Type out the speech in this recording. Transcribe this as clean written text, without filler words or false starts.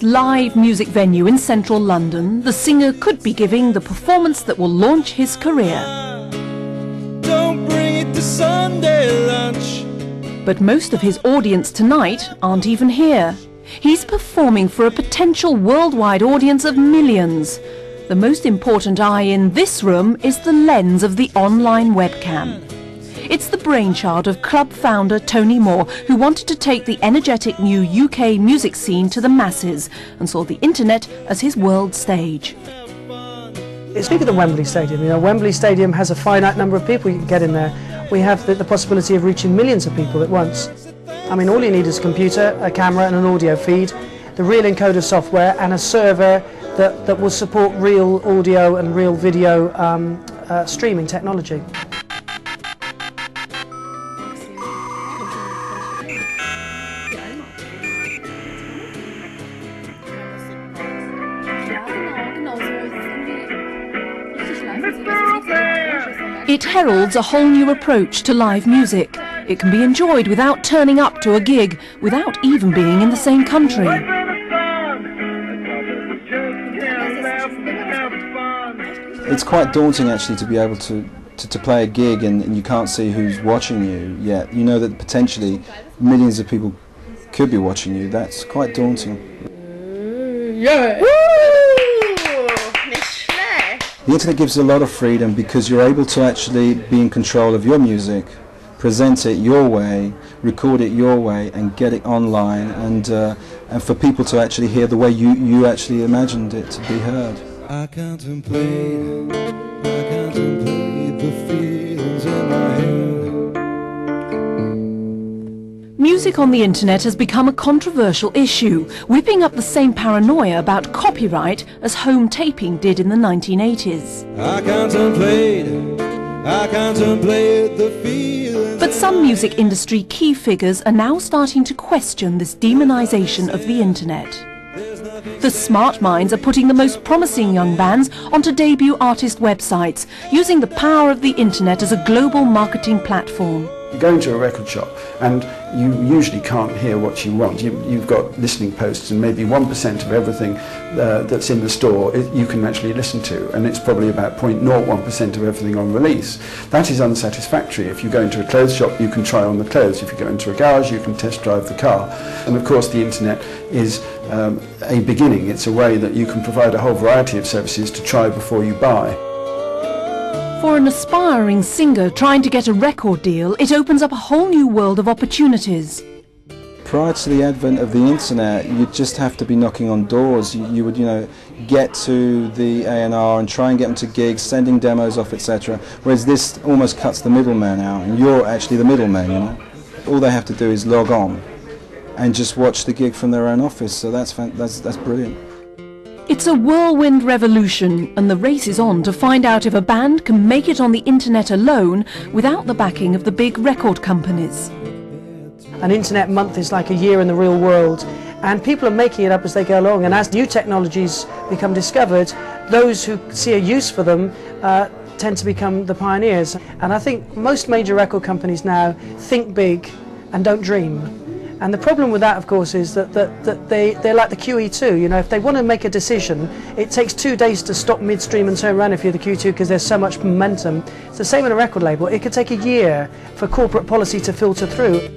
this live music venue in central London, the singer could be giving the performance that will launch his career. Don't bring it to Sunday lunch. But most of his audience tonight aren't even here. He's performing for a potential worldwide audience of millions. The most important eye in this room is the lens of the online webcam. It's the brainchild of club founder Tony Moore, who wanted to take the energetic new UK music scene to the masses and saw the internet as his world stage. It's bigger than Wembley Stadium. You know, Wembley Stadium has a finite number of people you can get in there. We have the possibility of reaching millions of people at once. I mean, all you need is a computer, a camera and an audio feed, the real encoder software and a server that will support real audio and real video streaming technology. It heralds a whole new approach to live music. It can be enjoyed without turning up to a gig, without even being in the same country. It's quite daunting actually to be able to play a gig and you can't see who's watching you yet. You know that potentially millions of people could be watching you. That's quite daunting. Yeah. The internet gives a lot of freedom because you're able to actually be in control of your music, present it your way, record it your way and get it online and for people to actually hear the way you actually imagined it to be heard. I contemplate the feelings in my head. Music on the internet has become a controversial issue, whipping up the same paranoia about copyright as home taping did in the 1980s. I contemplate the feelings. But some music industry key figures are now starting to question this demonization of the internet. The smart minds are putting the most promising young bands onto debut artist websites, using the power of the internet as a global marketing platform. You go into a record shop and you usually can't hear what you want. You've got listening posts and maybe 1% of everything that's in the store you can actually listen to, and it's probably about 0.01% of everything on release. That is unsatisfactory. If you go into a clothes shop you can try on the clothes, if you go into a garage you can test drive the car. And of course the internet is a beginning. It's a way that you can provide a whole variety of services to try before you buy. For an aspiring singer trying to get a record deal, it opens up a whole new world of opportunities. Prior to the advent of the internet, you'd just have to be knocking on doors. You would, get to the A&R and try and get them to gigs, sending demos off, etc. Whereas this almost cuts the middleman out, and you're actually the middleman, All they have to do is log on and just watch the gig from their own office, so that's brilliant. It's a whirlwind revolution, and the race is on to find out if a band can make it on the internet alone without the backing of the big record companies. An internet month is like a year in the real world, and people are making it up as they go along, and as new technologies become discovered, those who see a use for them tend to become the pioneers. And I think most major record companies now think big and don't dream. And the problem with that, of course, is that they're like the QE2. If they want to make a decision, it takes 2 days to stop midstream and turn around if you're the QE2 because there's so much momentum. It's the same in a record label. It could take a year for corporate policy to filter through.